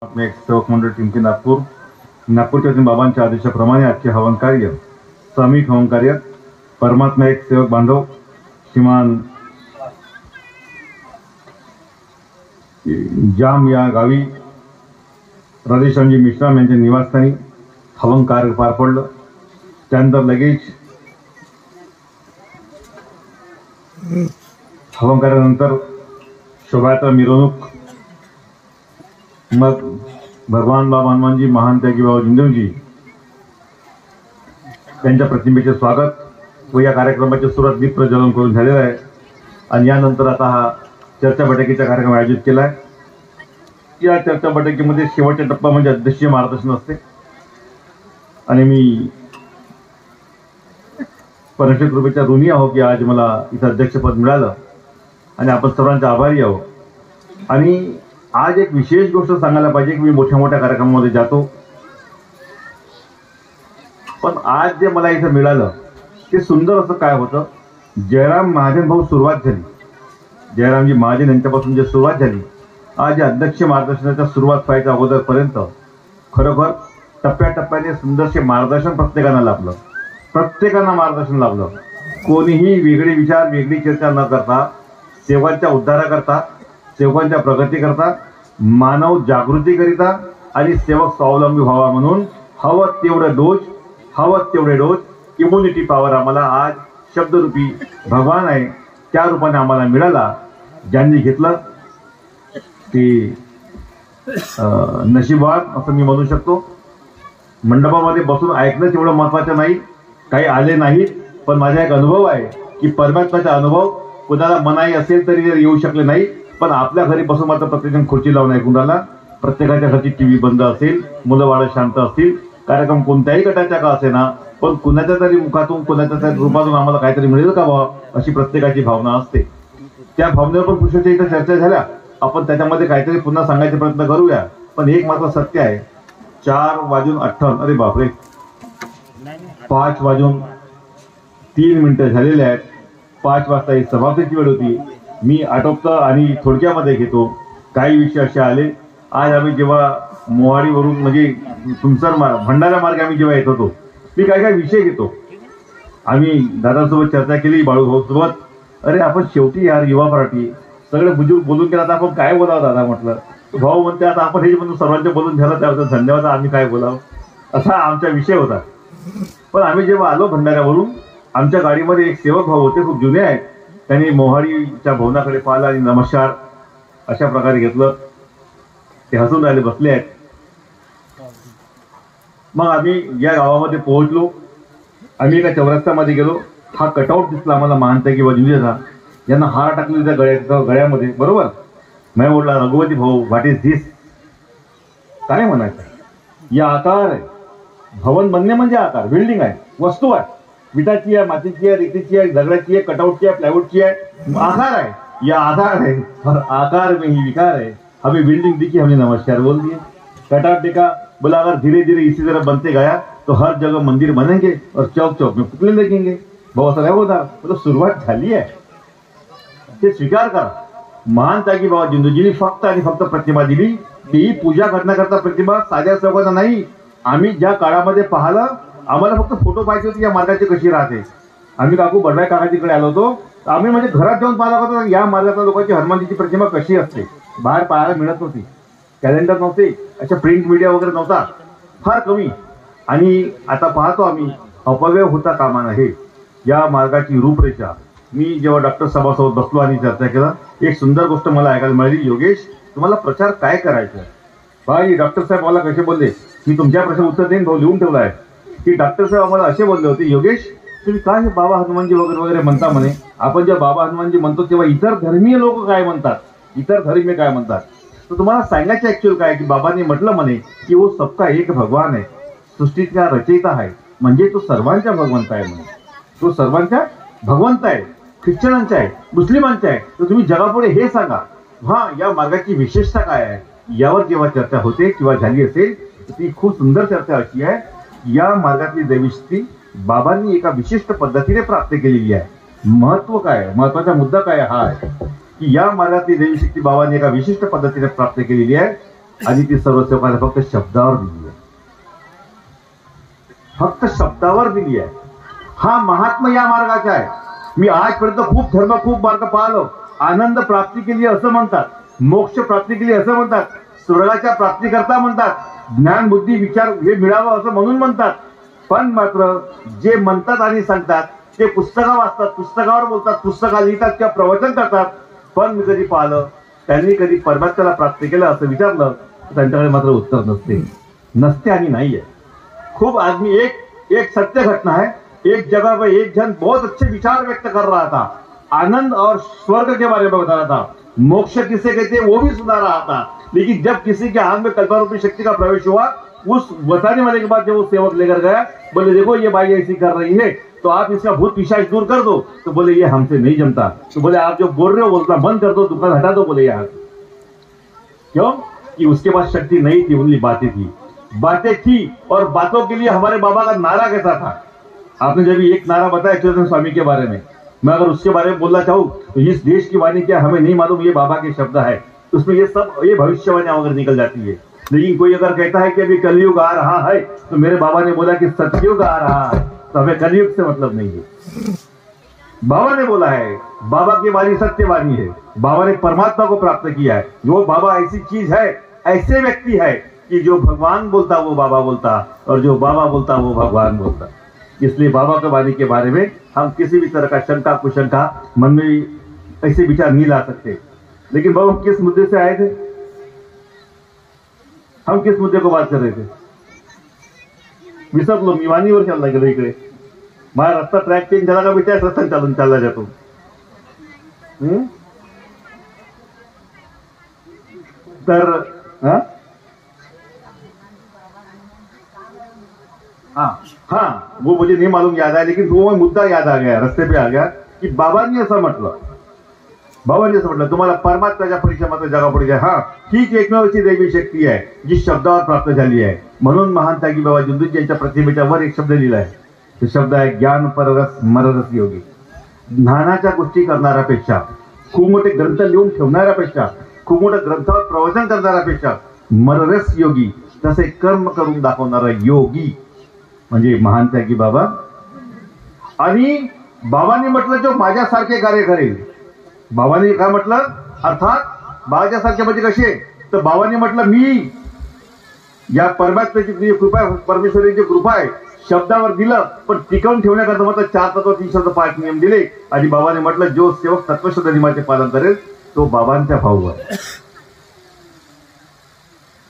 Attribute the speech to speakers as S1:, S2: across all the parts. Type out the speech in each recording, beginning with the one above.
S1: परमात्मा एक सेवक मंडळ टिमके नागपूरच्या बाबांच्या आदेशाप्रमाणे आजचे हवन कार्य सामूहिक हवन कार्य परमात्मा एक सेवक बांधव श्रीमान जाम या गावी राधेश्यामजी मिश्राम यांच्या निवासस्थानी हवन कार्य पार पडलं. त्यानंतर लगेच हवन कार्यानंतर शोभायात्रा मिरवणूक, मग भगवान बाबा हनुमानजी महान त्यागी बाबा जिंदवजी त्यांच्या प्रतिमेचे स्वागत व या कार्यक्रमाची सुरुवात दीप प्रज्वलन करून झालेला आहे. आणि यानंतर आता हा चर्चा बैठकीचा कार्यक्रम आयोजित केला आहे. या चर्चा बैठकीमध्ये शेवटचा टप्पा म्हणजे अध्यक्षीय मार्गदर्शन असते आणि मी परमेश्वर कृपेच्या ऋणी आहो की आज मला इथं अध्यक्षपद मिळालं आणि आपण सर्वांचे आभारी आहो. आणि आज एक विशेष गोष्ट सांगायला पाहिजे की मी मोठ्या मोठ्या कार्यक्रमामध्ये जातो, पण आज जे मला इथं मिळालं ते सुंदर असं काय होतं, जयराम महाजन भाऊ सुरुवात झाली, जयरामजी महाजन यांच्यापासून जे सुरुवात झाली, आज या अध्यक्ष मार्गदर्शनाच्या सुरुवात व्हायच्या अगोदरपर्यंत खरोखर टप्प्याटप्प्याने सुंदरसे मार्गदर्शन प्रत्येकानं लाभलं, प्रत्येकांना मार्गदर्शन लाभलं. कोणीही वेगळे विचार वेगळी चर्चा न करता सेवकांच्या उद्धाराकरता, सेवकांच्या प्रगतीकरता, मानव जागृतीकरिता आणि सेवक स्वावलंबी व्हावा म्हणून हवं तेवढे डोस इम्युनिटी पॉवर आम्हाला आज शब्दरूपी भगवान आहे त्या रूपाने आम्हाला मिळाला. ज्यांनी घेतलं ते नशीबवान असं मी म्हणू शकतो. मंडपामध्ये बसून ऐकणं तेवढं महत्त्वाचं नाही, काही आले नाहीत, पण माझा एक अनुभव आहे की परमात्म्याचा अनुभव कुणाला मनाई असेल तरी जर येऊ शकले नाही, पण आपल्या घरी बसून मात्र प्रत्येकजण खुर्ची लावून ऐकून राहिला. प्रत्येकाच्या घरची टीव्ही बंद असेल, मुलं वाढत शांत असतील, कार्यक्रम कोणत्याही गटाच्या का असेना, पण कुणाच्या तरी मुखातून कुणाच्या तरी रूपातून आम्हाला काहीतरी मिळेल का बाबा अशी प्रत्येकाची भावना असते. त्या भावनेवर पण पुरुषाच्या इथं चर्चा झाल्या, आपण त्याच्यामध्ये काहीतरी पुन्हा सांगायचे प्रयत्न करूया. पण एक मात्र सत्य आहे, 4:58 अरे बापरे 5:03 झालेले आहेत. 5 वाजता ही समाप्तीची वेळ होती. मी आटोपतो आणि थोडक्यामध्ये घेतो. काही विषय असे आले, आज आम्ही जेव्हा मोहाडीवरून म्हणजे तुमसर भंडारा मार्ग आम्ही जेव्हा येत होतो, मी काय विषय घेतो. आम्ही दादासोबत चर्चा केली, बाळूभाऊसोबत. अरे आपण शेवटी यार युवा पार्टी सगळे बुजुर्ग बोलून गेला, आता आपण काय बोलावं दादा म्हटलं. भाऊ म्हणते आता आपण हे म्हणून सर्वांचे बोलून झालं त्याबद्दल धन्यवाद, आम्ही काय बोलावं असा आमचा विषय होता. पण आम्ही जेव्हा आलो भंडाऱ्यावरून, आमच्या गाडीमध्ये एक सेवक भाऊ होते, खूप जुने आहेत. त्यांनी मोहाडीच्या भवनाकडे पाहिलं आणि नमस्कार अशा प्रकारे घेतलं. ते हसून राहिले, बसले आहेत. मग आम्ही या गावामध्ये पोहोचलो. आम्ही एका चौरस्त्यामध्ये गेलो. हा कटआउट दिसला आम्हाला महानताई वजिंद्रचा, यांना हार टाकले त्या गळ्यामध्ये, बरोबर. मी म्हटला रघुवती भाऊ व्हॉट इज दिस, काय म्हणायचं. या आकार आहे, भवन बनणे म्हणजे आकार, बिल्डिंग आहे, वस्तू आहे, विटाची आहे, मातीची आहे, रेतीची आहे, दगडाची आहे, कटआउटची आहे, प्लायवुडची आहे, आकार आहे. या आधार है और आकार में ही विकार है. हमें बिल्डिंग दिखी, हमने नमस्कार बोल दिए. कटआउट देखा, बोला अगर धीरे धीरे इसी तरह बनते गया तो हर जगह मंदिर बनेंगे और चौक चौक में पुतले लगेंगे. बहुत सारा होता, मतलब सुरुवात झाली आहे, ते स्वीकार करा. महान त्यागी बाबा जिंदूजींनी फक्त आणि फक्त प्रतिमा दिली, तीही पूजा करण्याकरता प्रतिमा, साध्या चौकाचा नाही. आम्ही ज्या काळामध्ये पाहिलं, आम्हाला फक्त फोटो पाहिजे होते या मार्गाची कशी राहते. आम्ही काकू बडराय काकाजीकडे आलो होतो, आम्ही म्हणजे घरात जाऊन पाहिला होता या मार्गातल्या लोकांची हनुमानजीची प्रतिमा कशी असते. बाहेर पाहायला मिळत नव्हती, कॅलेंडर नव्हते, अशा प्रिंट मीडिया वगैरे नव्हता, फार कमी. आणि आता पाहतो आम्ही अपव्यय होता कामा नये या मार्गाची रूपरेषा. मी जेव्हा डॉक्टर साहेबांसोबत बसलो आणि चर्चा केला, एक सुंदर गोष्ट मला ऐकायला मिळाली. योगेश, तुम्हाला प्रचार काय करायचा. भाई डॉक्टर साहेब मला कसे बोलले, की तुमच्या प्रश्न उत्तर देईन भाऊ, लिहून ठेवला आहे की डॉक्टर साहेब आम्हाला असे बोलले होते, योगेश तुम्ही काय बाबा हनुमानजी वगैरे वगैरे म्हणता म्हणे. आपण जेव्हा बाबा हनुमानजी म्हणतो तेव्हा इतर धर्मीय लोक काय म्हणतात, इतर धर्मीय काय म्हणतात. तर तुम्हाला सांगायचं ऍक्च्युअल काय की बाबांनी म्हटलं म्हणे की वो सबका एक भगवान आहे, सृष्टीचा रचयिता आहे, म्हणजे तो सर्वांच्या भगवंत आहे म्हणे. तो सर्वांच्या भगवंत आहे, ख्रिश्चनांचा आहे, मुस्लिमांचा आहे. तर तुम्ही जगापुढे हे सांगा, हा या मार्गाची विशेषता काय आहे. यावर जेव्हा चर्चा होते किंवा झाली असेल तर ती खूप सुंदर चर्चा अशी आहे, या मार्गातली दैविशक्ती बाबांनी एका विशिष्ट पद्धतीने प्राप्त केलेली आहे. महत्व काय, महत्वाचा मुद्दा काय हा आहे की या मार्गातली दैविशक्ती बाबांनी एका विशिष्ट पद्धतीने प्राप्त केलेली आहे. आणि ती सर्व सेवकांना फक्त शब्दावर दिली आहे, फक्त शब्दावर दिली आहे. हा महात्मा या मार्गाचा आहे. मी आजपर्यंत खूप धर्म खूप मार्ग पाहिलो. आनंद प्राप्ती केली असं म्हणतात, मोक्ष प्राप्ती केली असं म्हणतात, स्वर्गाच्या प्राप्ती करता म्हणतात, ज्ञान बुद्धी विचार हे मिळावं असं म्हणून म्हणतात. पण मात्र जे म्हणतात आणि सांगतात ते पुस्तकं वाचतात, पुस्तकावर बोलतात, पुस्तका लिहितात किंवा प्रवचन करतात. पण मी कधी पाहिलं त्यांनी कधी परमात्म्याला प्राप्त केलं असं विचारलं त्यांच्याकडे मात्र उत्तर नसते आणि नाहीये. खूप आदमी एक सत्य घटना है. एक जगह पर एक जन बहुत अच्छे विचार व्यक्त कर रहा था, आनंद और स्वर्ग के बारे में बता रहा था, मोक्ष किसे कहते हैं वो भी सुना रहा था. लेकिन जब किसी के हाथ में कल्परूपी शक्ति का प्रवेश हुआ, उस बताने वाले के बाद जब वो सेवक लेकर गया, बोले देखो ये बाई ऐसी कर रही है तो आप इसका भूत पिशाच दूर कर दो. तो बोले ये हमसे नहीं जमता. तो बोले आप जो बोल रहे हो बोलना बंद कर दो, दुकान हटा दो. बोले यहाँ क्यों? कि उसके पास शक्ति नहीं थी, उनकी बातें थी. और बातों के लिए हमारे बाबा का नारा कैसा था? आपने जब एक नारा बताया चैतन्य स्वामी के बारे में, मैं अगर उसके बारे में बोलना चाहूँ तो इस देश की वाणी क्या हमें नहीं मालूम, ये बाबा के शब्द है. उसमें ये भविष्यवाणियां वगैरह निकल जाती है. लेकिन कोई अगर कहता है कि अभी कलयुग आ रहा है तो मेरे बाबा ने बोला कि सतयुग आ रहा है, तो हमें कलयुग से मतलब नहीं है. बाबा ने बोला है, बाबा की वाणी सत्यवाणी है. बाबा ने परमात्मा को प्राप्त किया है. जो बाबा ऐसी चीज है, ऐसे व्यक्ति है कि जो भगवान बोलता वो बाबा बोलता, और जो बाबा बोलता वो भगवान बोलता. इसलिए बाबा की वाणी के बारे में हम किसी भी तरह का शंका कुशंका मन में ऐसे विचार नहीं ला सकते. लेकिन बाबा हम किस मुद्दे से आए थे? हम किस मुद्दे को बात कर रहे थे? विसरलो. मी वाणीवर चालला गेलो इकडे. माझा रस्ता ट्रॅक चेंज झाला का मी त्याच रस्त्याने चालून चालला जातो. तर हाँ वो मुझे नहीं मालूम याद आया, लेकिन वो मुद्दा याद आ गया, रस्ते पे आ गया की बाबांनी असं म्हटलं, तुम्हाला परमात्म्याच्या परिश्रमाचा जगा पडू द्या. हा हीच एकमेवची दैवी शक्ती आहे जी शब्दावर प्राप्त झाली आहे. म्हणून महान त्यागी बाबा जुंदूजी यांच्या प्रतिमेच्या वर एक शब्द लिहिला आहे. तो शब्द आहे ज्ञान पररस मररस योगी. ज्ञानाच्या गोष्टी करणाऱ्यापेक्षा, खूप मोठे ग्रंथ लिहून ठेवणाऱ्यापेक्षा, खूप मोठे ग्रंथावर प्रवचन करणाऱ्यापेक्षा मररस योगी, तसे कर्म करून दाखवणारा योगी म्हणजे महान त्यागी बाबा. आणि बाबांनी म्हटलं जो माझ्यासारखे कार्य करेल. बाबांनी काय म्हटलं? अर्थात बाबाच्यासारखे म्हणजे कसे? तर बाबांनी म्हटलं मी या परमात्म्याची कृपा, परमेश्वरीची कृपा आहे, शब्दावर दिलं पण टिकवून ठेवण्याकरता म्हटलं 4 तत्व 3 शब्द 5 नियम दिले. आणि बाबाने म्हटलं जो सेवक तत्वशुद्ध नियमाचे पालन करेल तो बाबांचा भाऊ आहे.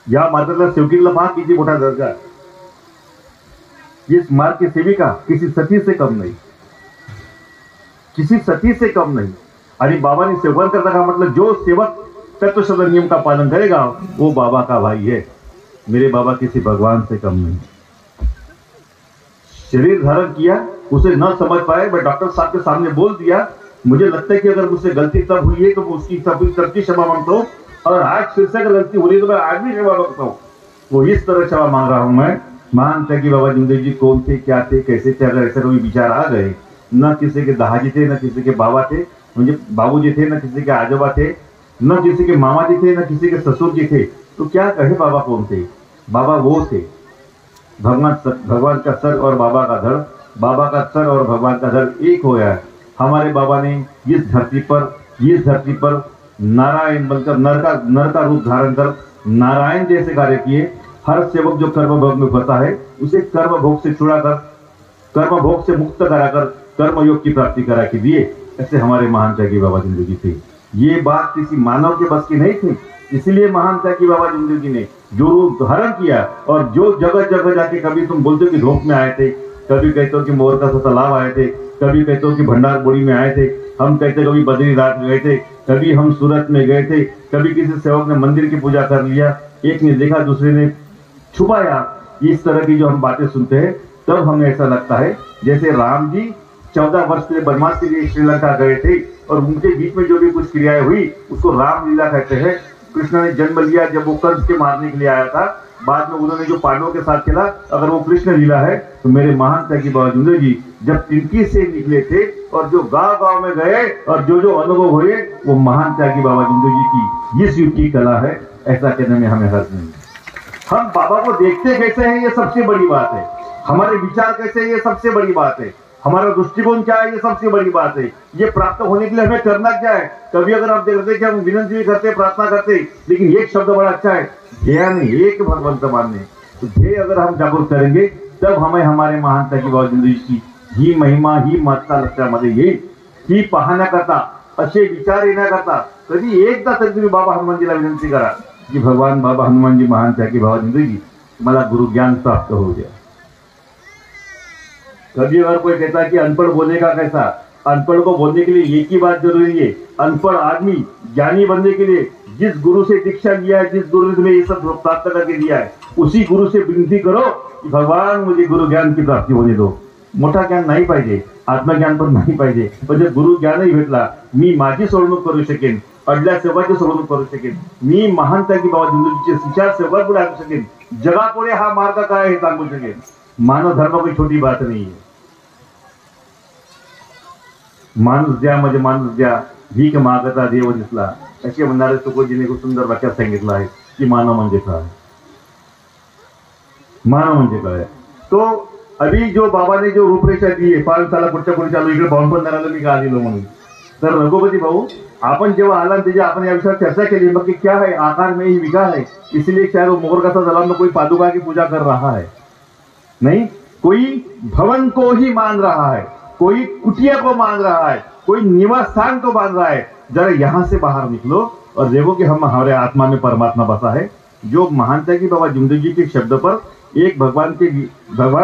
S1: या मार्गातल्या सेवकीला पहा किती मोठा दर्जा आहे. इस मार्ग की सेविका किसी सती से कम नहीं, किसी सती से कम नहीं. आणि बाबाने सेवन करता का म्हटलं जो सेवक तत्वशुद्ध नियम का पालन करेगा वो बाबा का भाई है. मेरे बाबा किसी भगवान से कम नहीं. शरीर धारण किया, उसे न समझ पाए, मैं डॉक्टर साहब के सामने बोल दिया. मुझे लगता है कि अगर मुझसे गलती तब हुई है तो उसकी सबकी क्षमा मांगता हूँ, और आज फिर से अगर गलती हो रही है तो मैं आज भी क्षमा मांगता हूँ. वो इस तरह क्षमा मांग रहा हूं मैं. महान त्यागी बाबा जुंदूजी जी कौन थे, क्या थे, कैसे थे? अगर ऐसे कोई विचार आ गए, न किसी के दादाजी थे, न किसी के बाबा थे, म्हणजे बाबूजी थे, न किसी के आजोबा थे, न किसी के मामा जी थे, न किसी के ससुर जी थे, तो क्या कहे बाबा कौन थे? बाबा वो थे भगवान का सर और बाबा का धड़, बाबा का सर और भगवान का धड़ एक हो गया. हमारे बाबा ने इस धरती पर नारायण बनकर नर का रूप धारण कर नारायण जैसे कार्य किए. हर सेवक जो कर्म भोग में फंसा है उसे कर्म भोग से छुड़ाकर, कर्म भोग से मुक्त कराकर कर्म योग की प्राप्ति करा के दिए. ऐसे हमारे महान त्यागी बाबा जुंदूजी थे. ये बात किसी मानव के बस की नहीं थी. इसीलिए महान त्यागी बाबा जुंदूजी ने जो रूप धारण किया, और जो जगह जगह जाके, कभी तुम बोलते हो कि धोप में आए थे, कभी कहते हो कि मोर का तालाब आए थे, कभी कहते हो कि भंडारपुरी में आए थे, हम कहते कभी बद्रीनाथ में गए थे, कभी हम सूरत में गए थे, कभी किसी सेवक ने मंदिर की पूजा कर लिया, एक ने देखा दूसरे ने छुपाया. इस तरह की जो हम बातें सुनते हैं तब हमें ऐसा लगता है जैसे राम जी 14 वर्ष के लिए वनवास के लिए श्रीलंका गए थे, और उनके बीच में जो भी कुछ क्रियाएं हुई उसको रामलीला कहते हैं. कृष्ण ने जन्म लिया जब वो कंस के मारने के लिए आया था, बाद में उन्होंने जो पांडवों के साथ खेला, अगर वो कृष्ण लीला है तो मेरे महान त्यागी बाबा जुंदे जी जब तिनकी से निकले थे और जो गांव गांव में गए और जो जो अनुभव हुए वो महान त्यागी बाबा जुंदे जी की इस युग की कला है, ऐसा कहने में हमें हर्ज नहीं। हम बाबा को देखते कैसे हैं ये सबसे बड़ी बात है, हमारे विचार कैसे हैं ये सबसे बड़ी बात है, हमारा दृष्टिकोण क्या है ये सबसे बड़ी बात है। ये प्राप्त होने के लिए हमें करना क्या है? कभी अगर आप देखते कि हम विनंती भी करते, प्रार्थना करते, लेकिन एक शब्द बड़ा अच्छा है, ध्येयाने एक भगवंत मानने। तो ध्येय अगर हम जागरूक करेंगे तब हमें हमारे महान त्यागी बाबा जुंदे जी की ही महिमा ही महत्ता लक्षामध्ये येईल। ही पाहण्याकरता, असे विचार येण्याकरता कधी एकदा तरी तुम्ही बाबा हनुमानजीला विनंती करा की भगवान बाबा हनुमानजी महान त्यागी बाबा जुंदे जी मला गुरु ज्ञान प्राप्त हो गया। कभी अगर कोई कहता है कि अनपढ़ बोलने का कैसा, अनपढ़ को बोलने के लिए एक ही बात जरूरी है, अनपढ़ आदमी ज्ञानी बनने के लिए जिस गुरु से दीक्षा लिया है, जिस गुरु ने तुम्हें ये सब प्राप्त करके दिया है, उसी गुरु से विनती करो कि भगवान मुझे गुरु ज्ञान की प्राप्ति होने दो। मोठा ज्ञान नाही पाहिजे, आत्मज्ञान पण नाही पाहिजे, पण जर गुरु ज्ञानही भेटला, मी माझी सोडवणूक करू शकेन, अडल्या सेवाची सोडवणूक करू शकेन, मी महान त्यागी बाबा जुंदेजीचे विचार सेवा पुढे आणू शकेन, जगापुढे हा मार्ग काय हे सांगू शकेन। मानव धर्म कोई छोटी बात नहीं है। माणूस द्या म्हणजे माणूस द्या, भीक मागता देव दिसला, असे म्हणणारे तुकोजीने खूप सुंदर वाक्यात सांगितलं आहे की मानव म्हणजे काय, मानव म्हणजे काय। तो अभी जो बाबा ने जो रूपरेषा दी है, 5 साला पुढच्या पुढे चालू, इकडे बावनपणाला मी का आलेलो म्हणून, तर रघुपति भाऊ आपण जेव्हा आला त्याच्या आपण या विषयावर चर्चा केली, मग क्या है आकार में ही विकार है, इसलिए शायद वो मोर का तालाब में कोई पादुका की पूजा कर रहा है, नहीं कोई भवन को ही मान रहा है, कोई कुटिया को मान रहा है, कोई निवास स्थान को मान रहा है। जरा यहां से बाहर निकलो और देखो कि हम हमारे आत्मा में परमात्मा बसा है। जो महान त्यागी बाबा जुंदे जी के शब्द पर एक भगवान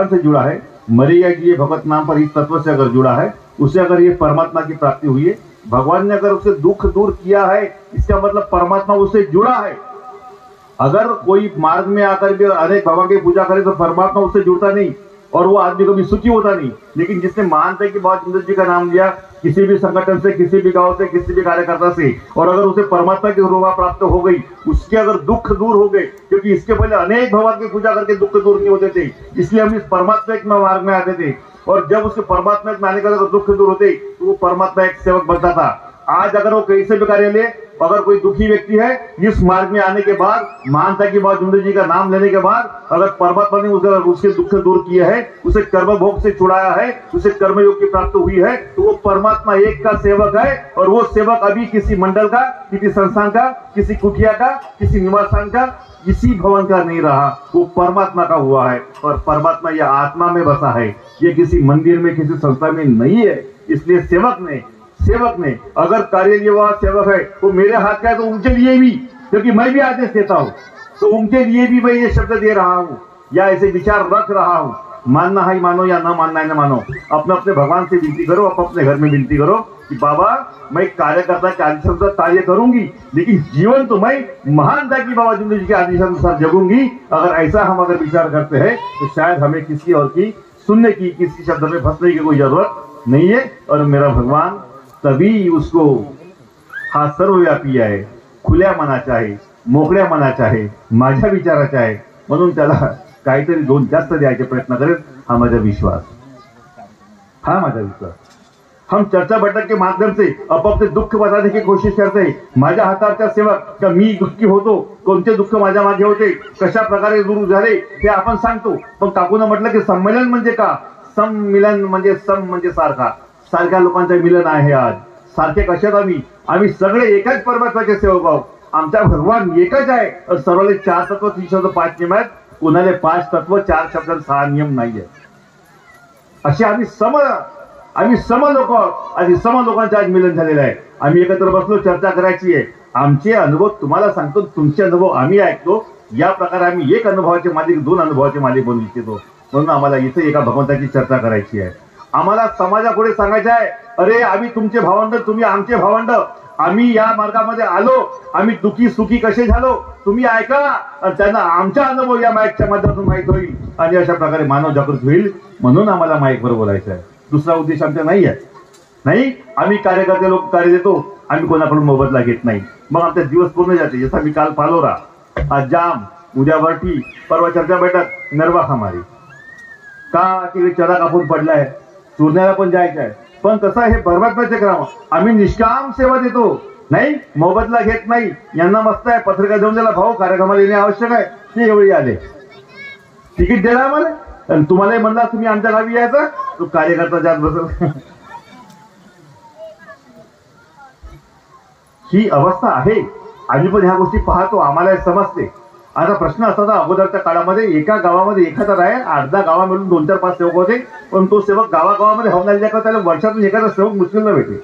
S1: से जुड़ा है, मरिया जी ये भगवत नाम पर इस तत्व से अगर जुड़ा है, उसे अगर ये परमात्मा की प्राप्ति हुई है, भगवान ने अगर उसे दुख दूर किया है, इसका मतलब परमात्मा उससे जुड़ा है। अगर कोई मार्ग में आकर भी अनेक भगवान की पूजा करे तो परमात्मा उससे जुड़ता नहीं और वो आदमी कभी सुखी होता नहीं। लेकिन जिसने महान त्यागी बाबा जुंदे जी का नाम लिया, किसी भी संगठन से, किसी भी गांव से, किसी भी कार्यकर्ता से, और अगर उसे परमात्मा की कृपा प्राप्त हो गई, उसके अगर दुख दूर हो गए, क्योंकि इसके पहले अनेक भगवान की पूजा करके दुख दूर नहीं होते थे, इसलिए हम इस परमात्मा के मार्ग में आते थे, और जब उसके परमात्मा में आने का अगर दुख दूर होते तो वो परमात्मा एक सेवक बनता था। आज अगर वो कैसे भी कार्य ले, अगर कोई दुखी व्यक्ति है, इस मार्ग में आने के बाद, महान त्यागी बाबा जुंदे जी का नाम लेने के बाद, अगर परमात्मा ने उसके दुख दूर किए है, उसे कर्म भोग से छुड़ाया है, उसे कर्मयोग की प्राप्ति हुई है, तो वो परमात्मा एक का सेवक है। और वो सेवक अभी किसी मंडल का, किसी संस्थान का, किसी कुटिया का, किसी निवास स्थान का, किसी भवन का नहीं रहा, वो परमात्मा का हुआ है। और परमात्मा यह आत्मा में बसा है, ये किसी मंदिर में, किसी संस्था में नहीं है। इसलिए सेवक ने अगर कार्य लिए हुआ सेवक है, वो मेरे हाथ का है तो उनके लिए भी, क्योंकि मैं भी आदेश देता हूं, तो उनके लिए भी मैं ये शब्द दे रहा हूं या ऐसे विचार रख रहा हूं। मानना है मानो या न मानना है न मानो, अपने अपने भगवान से विनती करो, अपने घर में विनती करो कि बाबा मैं कार्यकर्ता के आदेशानुसार कार्य करूंगी, लेकिन जीवन तो मैं महान त्यागी बाबा जुंदे जी के आदेशानुसार जगूंगी। अगर ऐसा हम अगर विचार करते हैं तो शायद हमें किसी और की सुनने की, किसी शब्द में फंसने की कोई जरूरत नहीं है। और मेरा भगवान तभी उसको हा सर्वव्यापी आहे, खुल्या मनाचा आहे, मोकळ्या मनाचा आहे, माझ्या विचाराचा आहे, म्हणून त्याला काहीतरी दोन जास्त द्यायचे प्रयत्न करेल। हा माझा विश्वास। हम चर्चा बैठक के माध्यम से अपने दुःख बताने की कोशिश करते हैं। माझ्या हाताच्या सेवक का मी दुःखी होतो, कोणते दुःख माझ्या मागे होते, कशा प्रकारे दूर झाले ते आपण सांगतो। पण काकून म्हटलं की संमेलन म्हणजे का, सम्मिलन म्हणजे सम म्हणजे सारख्या लोकांचं मिलन आहे। आज सारखे कशात आम्ही सगळे एकाच परमात्म्याचे सेवक आहोत। आमचा भगवान एकच आहे। सर्वाले 4 तत्व, 3 शब्द, 5 नियम आहेत, कुणाले 5 तत्व, 4 शब्द, 6 नियम नाहीये। असे आम्ही सम लोक आहोत आणि सम लोकांचं आज मिलन झालेलं आहे। आम्ही एकत्र बसलो, चर्चा करायची आहे। आमचे अनुभव तुम्हाला सांगतो, तुमचे अनुभव आम्ही ऐकतो। या प्रकारे आम्ही एक अनुभवाचे मालिक, 2 अनुभवाचे मालिक बनू इच्छितो। म्हणून आम्हाला इथे एका भगवंताची चर्चा करायची आहे। आम्हाला समाजापुढे सांगायचं आहे, अरे आम्ही तुमचे भावंड, तुम्ही आमचे भावंड, आम्ही या मार्गामध्ये आलो, आम्ही दुखी सुखी कसे झालो तुम्ही ऐका, आणि त्यांना आमचा अनुभव या माईकच्या माध्यमातून माहीत होईल आणि अशा प्रकारे मानव जागृत होईल। म्हणून आम्हाला माईकवर बोलायचं आहे, दुसरा उद्देश आमचा नाही आहे। नाही आम्ही कार्यकर्ते लोक कार्य देतो, आम्ही कोणाकडून मोबदला घेत नाही, मग आमचा दिवस पूर्ण जाते। जसा मी काल पालोरा, आज जाम, उद्या वरती, परवा चर्चा बैठक, नरवा हमारी का तिकडे चरा कापून पडलाय, चुरण्याला पण जायचं आहे. पण कसं हे बरबादचे काम आम्ही निष्काम सेवा देतो, नाही मोबदला घेत नाही. यांना मस्त आहे पत्रिका देऊन द्यायला, भाऊ कार्यक्रमाला येणे आवश्यक आहे, ते एवढी आले तिकीट द्यायला आम्हाला. आणि तुम्हालाही म्हणला तुम्ही आमच्या गावी यायचं, तो कार्यकर्ता जात बसल. ही अवस्था आहे. आम्ही पण ह्या गोष्टी पाहतो, आम्हाला समजते. आता प्रश्न असा होता अगोदरच्या काळामध्ये एका गावामध्ये एखादा राहील, 8-10 गावा मिळून 2-4-5 सेवक होते. पण तो सेवक गावागावामध्ये हवनाला का त्याला वर्षातून एखादा सेवक मुश्किल न भेटे.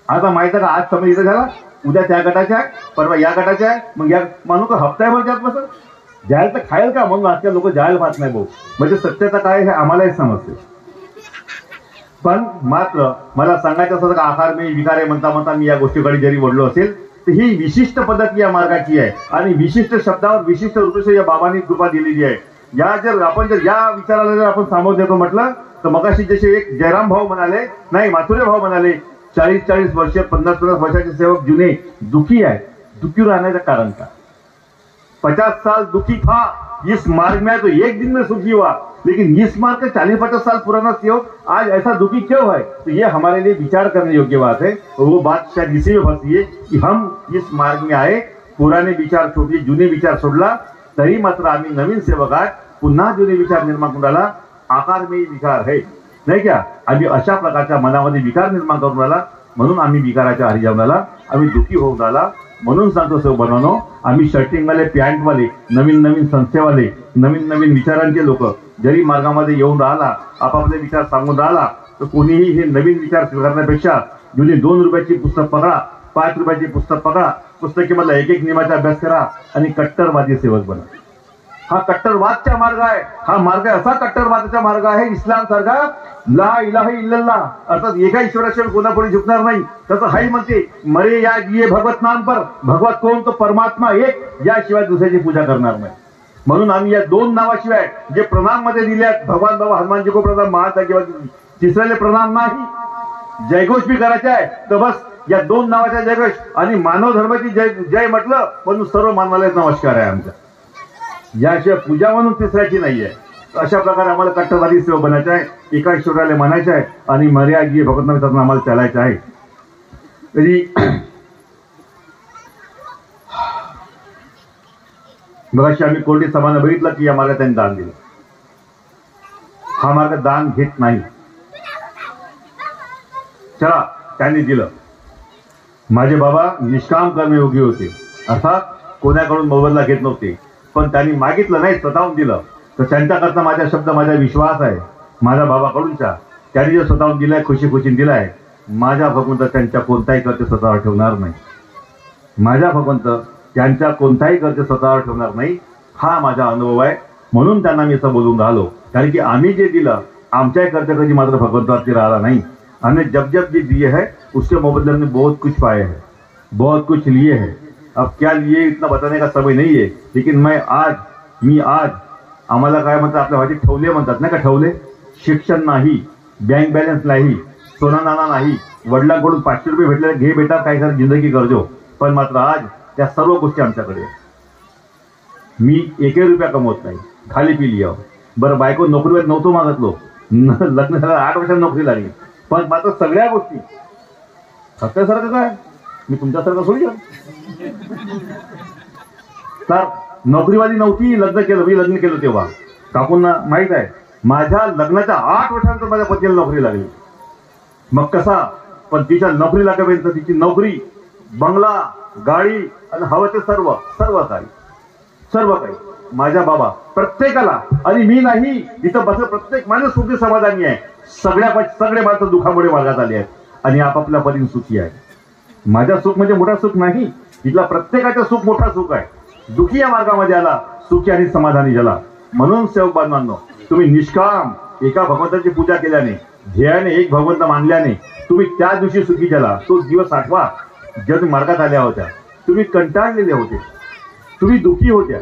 S1: आता माहित आहे का, आज समय इथं झाला, उद्या त्या गटाच्या आहे, परवा या गटाच्या आहे, मग या मानू का हप्त्याभर जात बसत. जायला तर खायल का, म्हणून आजकाल लोक जायला पाहत नाही भाऊ. म्हणजे सत्यता काय हे आम्हालाही समजते. पण मात्र मला सांगायचं असं का आकार मी विकारे म्हणता म्हणता मी या गोष्टीकडे जरी वडलो असेल, तर ही विशिष्ट पद्धती या मार्गाची आहे. आणि विशिष्ट शब्दावर विशिष्ट ऋतूशी या बाबांनी कृपा दिलेली आहे. या जर आपण जर या विचाराला जर आपण सामोरं देतो म्हटलं, तर मगाशी जसे एक जयराम भाऊ म्हणाले, नाही माथुरे भाऊ म्हणाले, 40-40 वर्ष 50-50 वर्षाचे सेवक जुने दुखी आहे. दुखी राहण्याचं कारण का? 50 साल दुखी था, इस मार्ग में तो एक दिन में सुखी हुआ, लेकिन इस मार्ग के 40-50 साल पुराना सेवक आज ऐसा दुखी क्यों है? तो ये हमारे लिए विचार करने योग्य बात है. और वो बात शायद इसी में फंसी है कि हम इस मार्ग में आए, पुराने विचार छोड़ले, जुने विचार सोडला, तरी मात्र आम्ही नवीन सेवक आहात, पुन्हा जुने विचार निर्माण करून राहिला. आकार में विकार है नाही क्या? आम्ही अशा प्रकारच्या मनामध्ये विकार निर्माण करून राहिला, म्हणून आम्ही विकाराच्या आहारी जाऊन राहिला, आम्ही दुखी होऊन राहिला. म्हणून सांगतो सेवक बनवणं, आम्ही शर्टिंगवाले, पॅन्टवाले, नवीन नवीन संस्थेवाले, नवीन नवीन विचारांचे लोक जरी मार्गामध्ये येऊन राहिला, आपापले विचार सांगून राहिला, तर कोणीही हे नवीन विचार स्वीकारण्यापेक्षा जुनी 2 रुपयाची पुस्तक पकडा, 5 रुपयाची पुस्तक पकडा, पुस्तकीमधला एक नियमाचा अभ्यास करा आणि कट्टरवादी सेवक बना. हा कट्टरवादचा मार्ग आहे. हा मार्ग असा कट्टरवादाचा मार्ग आहे इस्लाम सारखा, ला इलाहा इल्लल्लाह, अर्थात एका ईश्वराशिवाय कोणापुढे झुकणार नाही. तसं हाई म्हणते, मरे या जिये भगवत नाम पर, भगवत कोण तो परमात्मा एक, याशिवाय दुसऱ्याची पूजा करणार नाही. म्हणून आम्ही या 2 नावाशिवाय जे प्रणाम मध्ये दिले आहेत, भगवान बाबा हनुमानजी को प्रणाम, महात्मा किंवा तिसऱ्याले प्रणाम नाही. जयघोष बी करायचा आहे तर बस या 2 नावाच्या जयघोष आणि मानव धर्माची जय जय म्हटलं म्हणून सर्व मानवाला नमस्कार आहे आमचा. याशिवाय पूजा म्हणून तिसऱ्याची नाहीये. अशा प्रकारे आम्हाला कट्टरवादी सेवक बनायचं आहे, एका ईश्वराला म्हणायचं आहे आणि मर्यादी भगवंतांना आम्हाला चालायचं आहे. तरी मगाशी आम्ही कोर्टी सभानं बघितलं की या मार्गात त्यांनी दान दिलं. हा मार्ग दान घेत नाही. चला त्यांनी दिलं. माझे बाबा निष्काम कर्मयोगी होते, अर्थात कोणाकडून मोबदला घेत नव्हते. पण त्यांनी मागितलं नाही, स्वतःहून दिलं. तर त्यांच्याकरता माझा शब्द, माझा विश्वास आहे माझ्या बाबाकडूनचा. त्यांनी जे स्वतःहून दिलाय, खुशी खुशीने दिलाय, माझ्या भगवंत त्यांच्या कोणताही कर्ते स्वतःवर ठेवणार नाही. माझ्या भगवंत त्यांच्या कोणताही कर्ते स्वतःवर ठेवणार नाही. हा माझा अनुभव आहे, म्हणून त्यांना मी असं बोलून राहिलो. कारण की आम्ही जे दिलं आमच्याही कर्ते कधी मात्र भगवंतावरती राहिला नहीं. हमने जब जब भी दिए है उसके मुबदले में बहुत कुछ पाए हैं, बहुत कुछ लिए हैं. अब क्या लिए इतना बताने का समय नहीं है. लेकिन मी आज आम्हाला काय म्हणतात, आपल्या भाषेत ठेवले म्हणतात नाही का, ठेवले. शिक्षण नाही, बँक बॅलन्स नाही, सोना नाना नाही, वडिलांकडून 500 रुपये भेटले, घे बेटा काय कर जिंदगी करजो. पण मात्र आज त्या सर्व गोष्टी आमच्याकडे. मी 1 रुपया कमवत नाही, खाली पिली आहो. बरं बायको नोकरीवर नव्हतो मागतलो, लग्न झालं 8 वर्षात नोकरी लागली. पण मात्र सगळ्या गोष्टी सत्यासारखं काय, मी तुमच्यासारखं सोडी तर नोकरीवाली नव्हती, लग्न केलं, मी लग्न केलं तेव्हा काकूंना माहित आहे. माझ्या लग्नाच्या 8 वर्षानंतर माझ्या पतीला नोकरी लागली. मग कसा, पण तिच्या नोकरी लागेपर्यंत तिची नोकरी, बंगला, गाडी आणि हवं ते सर्व काही माझ्या बाबा प्रत्येकाला. आणि मी नाही इथं बस, प्रत्येक माणूस सुखी समाधानी आहे. सगळे माणसं दुःखामुळे मार्गात आले आहेत आणि आपापल्या परीने सुखी आहे. माझा सुख म्हणजे मोठा सुख नाही, इथला प्रत्येकाचं सुख मोठा सुख आहे. दुखी या मार्गामध्ये आला, सुखी आणि समाधानी झाला. म्हणून सेवक बांधवांनो, तुम्ही निष्काम एका भगवंताची पूजा केल्याने, ध्येयाने एक भगवंत मानल्याने तुम्ही त्या दिवशी सुखी झाला. तो दिवस आठवा जेव्हा तुम्ही मार्गात आल्या होत्या. तुम्ही कंटाळलेले होते, तुम्ही दुःखी होत्या,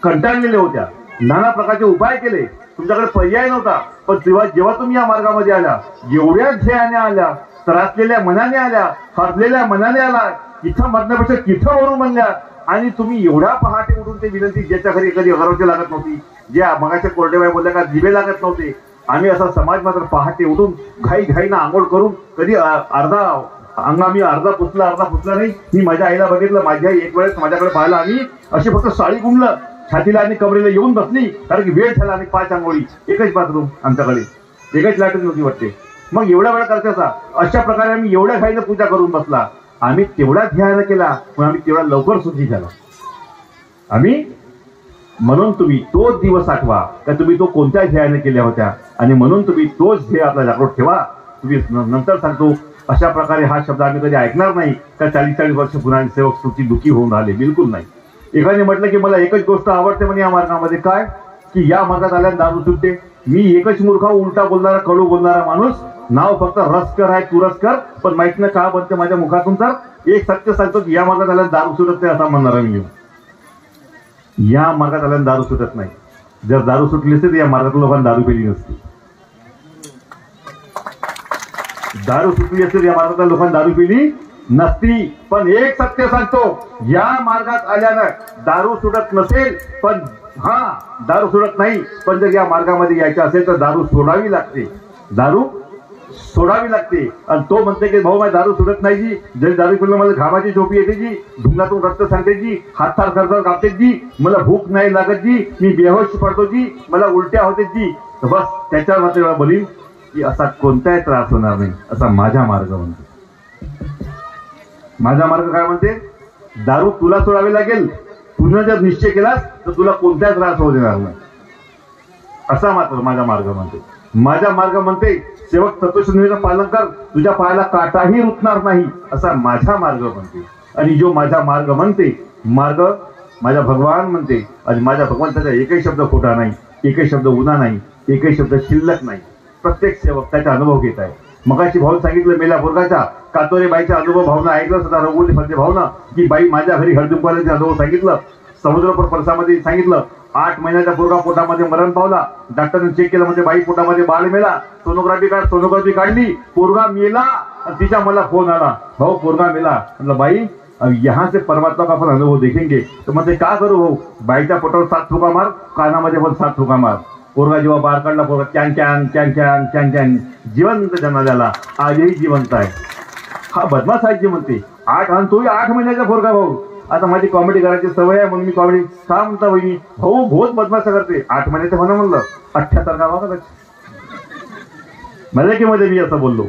S1: कंटाळलेले होत्या, नाना प्रकारचे उपाय केले, तुमच्याकडे पर्याय नव्हता. पण जेव्हा तुम्ही या मार्गामध्ये आल्या, एवढ्या ध्येयाने आल्या, त्रासलेल्या मनाने आल्या, हरलेल्या मनाने आला, इथं मरण्यापेक्षा तिथं वरून म्हणल्या, आणि तुम्ही एवढ्या पहाटे उठून ते विनंती, ज्याच्या घरी कधी अगरबत्ती लागत नव्हती, ज्या मगाच्या कोरडेबाई बोलल्या का दिवे लागत नव्हते, आम्ही असा समाज मात्र पहाटे उठून घाईघाईनं आंघोळ करून कधी आम्ही अर्धा पुसला नाही. मी माझ्या आईला बघितलं, माझी आई एक वेळेस माझ्याकडे पाहिलं, आम्ही अशी फक्त साडी गुंडलं छातीला आणि कमरेला येऊन बसली, कारण की वेळ झाला आणि 5 आंघोळी, एकच बाथरूम आमच्याकडे, एकच लॅट्रिन नव्हती वाटते. मग एवढ्या वेळा करायचा, अशा प्रकारे आम्ही एवढ्या घाईनं पूजा करून बसला. आम्ही तेवढा ध्यान केला, पण आम्ही तेवढा लवकर सुखी झाला. आम्ही म्हणून तुम्ही तोच दिवस आठवा का तुम्ही तो कोणत्या ध्येयाने केल्या होत्या, आणि म्हणून तुम्ही तोच ध्येय आपला जागृत ठेवा. तुम्ही नंतर सांगतो अशा प्रकारे हा शब्द आम्ही कधी ऐकणार नाही का 40-40 वर्ष पुन्हा सेवक सुखी दुःखी होऊन राहिले, बिलकुल नाही. एकाने म्हटलं की मला एकच गोष्ट आवडते म्हणे या मार्गामध्ये, काय की या मार्गात आल्याने दारू सुटते. मी एकच मूर्खा, उलटा बोलणारा, कडू बोलणारा माणूस, नाव फक्त रसकर आहे, तुरस्कर, पण माहित नाही का बनते माझ्या मुखातून. तर एक सत्य सांगतो की या मार्गात आल्याने दारू सुटत नाही असा म्हणणारा मी. या मार्गात आल्याने दारू सुटत नाही. जर दारू सुटली असते तर या मार्गातून लोकांना दारू पिली नसती. दारू सुटली असते या मार्गातल्या लोकांना दारू पिली नसती. पण एक सत्य सांगतो, या मार्गात आल्यानं दारू सुटत नसेल, पण दारू सुटत नाही, पण जर या मार्गामध्ये यायचं असेल तर दारू सोडावी लागते. दारू सोडावी लागते. आणि तो म्हणते की भाऊ माझी दारू सुटत नाही जी, जरी दारू पिलं मला घामाची झोपी येते जी, ढुंगातून रक्त सांगते जी, हात थार करतात कापते जी, मला भूक नाही लागत जी, मी बेहोश पडतो जी, मला उलट्या होते जी. तर बस त्याच्यावर मात्र एवढा बोलीन की असा कोणताही त्रास होणार नाही, असा माझा मार्ग म्हणतो. माझा मार्ग काय म्हणते, दारू तुला सोडावी लागेल, तुझं जर निश्चय केलास तर तुला कोणताही त्रास होऊ देणार नाही, असा मात्र माझा मार्ग म्हणते. माझा मार्ग म्हणते सेवक तत्वशून्यचं पालन कर, तुझ्या पायाला काटाही रुतणार नाही, असा माझा मार्ग म्हणते. आणि जो माझा मार्ग म्हणते, मार्ग माझा भगवान म्हणते, आणि माझ्या भगवंताचा एकही शब्द खोटा नाही, एकही शब्द उन्हा नाही, एकही शब्द शिल्लक नाही. प्रत्येक सेवक त्याचा अनुभव घेत आहे. मगाशी भाऊ सांगितलं मेल्या पोरगाचा, कातोरे बाईचा अनुभव भावना ऐकलं सुद्धा, रघुवंती फते भावना की बाई माझ्या घरी हळदुंपाल्याचे अनुभव सांगितलं. समुद्रपूर परसामध्ये सांगितलं, 8 महिन्याच्या पोरगा पोटामध्ये मरण पावला, डॉक्टरने चेक केलं म्हणजे बाई पोटामध्ये बाळ मेला, सोनोग्राफी काढली, पोरगा मेला, आणि तिच्या मला फोन आला, भाऊ पोरगा मेला. म्हटलं बाई यहाँ से परमात्मा का आपण अनुभव देखेंगे. तर म्हणजे का करू भाऊ, बाईच्या पोटावर 7 ठोका मार, कानामध्ये पण 7 ठोका मार. पोरगा जेव्हा बाहेर काढला, पोरगा can can can can can can जिवंत जन्माला, आजही जिवंत आहे. हा बदमाश आहे जी म्हणते 8, आणि तोही 8 महिन्याचा पोरगा भाऊ. आता माझी कॉमेडी करायची सवय आहे, म्हणून मी कॉमेडी का म्हणता वहिनी, भाऊ बहुत बदमाश करते. 8 महिन्याचं म्हणा म्हणलं, 78 का वागत मजाकीमध्ये मी असं बोललो,